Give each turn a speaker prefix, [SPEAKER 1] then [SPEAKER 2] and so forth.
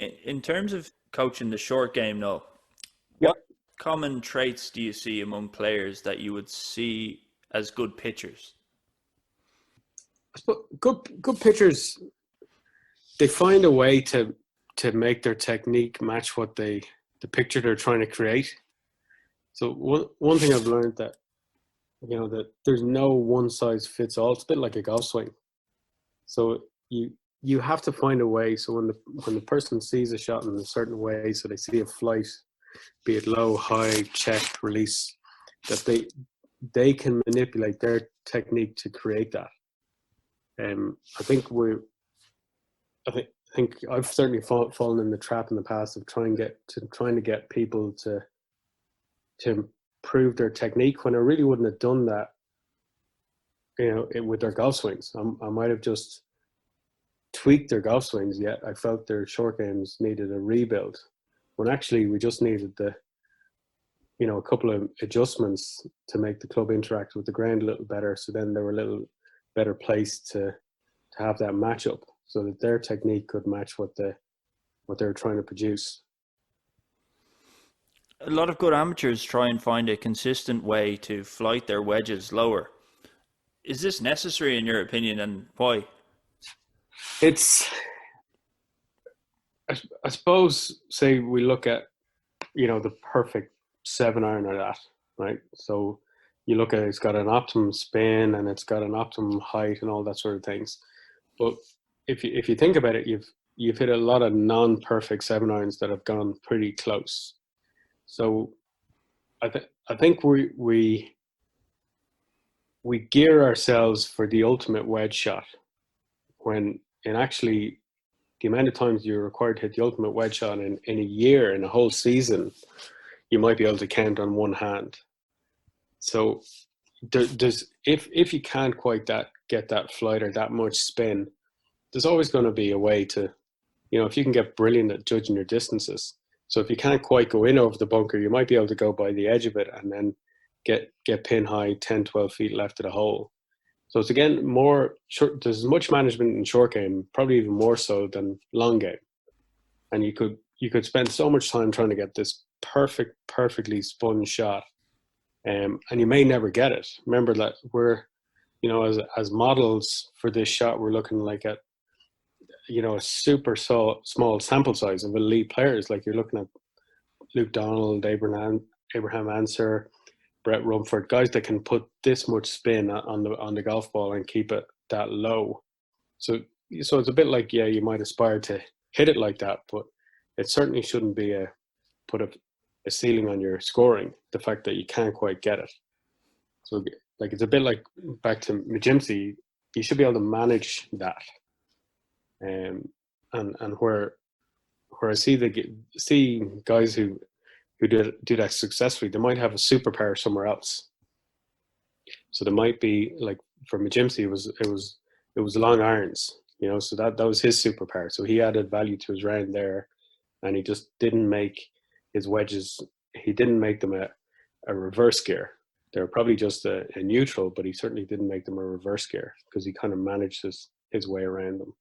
[SPEAKER 1] In terms of coaching the short game, no,
[SPEAKER 2] Yeah,
[SPEAKER 1] what common traits do you see among players that you would see as good pitchers?
[SPEAKER 2] but good pitchers, they find a way to make their technique match what the picture they're trying to create. So one thing I've learned that that there's no one size fits all. It's a bit like a golf swing. So you have to find a way. So when the person sees a shot in a certain way, so they see a flight, be it low, high, check, release, that they can manipulate their technique to create that. I think I think I've certainly fallen in the trap in the past of trying to get people to improve their technique when I really wouldn't have done that. With their golf swings, I might have just tweaked their golf swings. Yet I felt their short games needed a rebuild. When actually we just needed a couple of adjustments to make the club interact with the ground a little better. So then they were a little better placed to have that matchup, so that their technique could match what they're trying to produce.
[SPEAKER 1] A lot of good amateurs try and find a consistent way to flight their wedges lower. Is this necessary in your opinion, and why?
[SPEAKER 2] It's, I suppose, say we look at, the perfect 7 iron or that, right? So you look at it's got an optimum spin and it's got an optimum height and all that sort of things. But if you think about it, you've hit a lot of non-perfect 7 irons that have gone pretty close. So I think we gear ourselves for the ultimate wedge shot, when in actually the amount of times you're required to hit the ultimate wedge shot in a year, in a whole season, you might be able to count on one hand. So there's if you can't quite get that flight or that much spin, there's always going to be a way to, if you can get brilliant at judging your distances. So if you can't quite go in over the bunker, you might be able to go by the edge of it and then get pin high 10, 12 feet left of the hole. So it's again more short. There's as much management in short game, probably even more so than long game. And you could spend so much time trying to get this perfectly spun shot, and you may never get it. Remember that we're, as models for this shot, we're looking like at, a super small sample size of elite players. Like you're looking at Luke Donald, Abraham Answer, Brett Rumford, guys that can put this much spin on the golf ball and keep it that low. So it's a bit like, yeah, you might aspire to hit it like that, but it certainly shouldn't be put a ceiling on your scoring, the fact that you can't quite get it. So like it's a bit like back to Majimsi, you should be able to manage that. And where I see guys who do that successfully, they might have a superpower somewhere else. So there might be, like for Majimsi, it was long irons, so that was his superpower. So he added value to his round there, and he just didn't make his wedges. He didn't make them a reverse gear. They were probably just a neutral, but he certainly didn't make them a reverse gear because he kind of managed his way around them.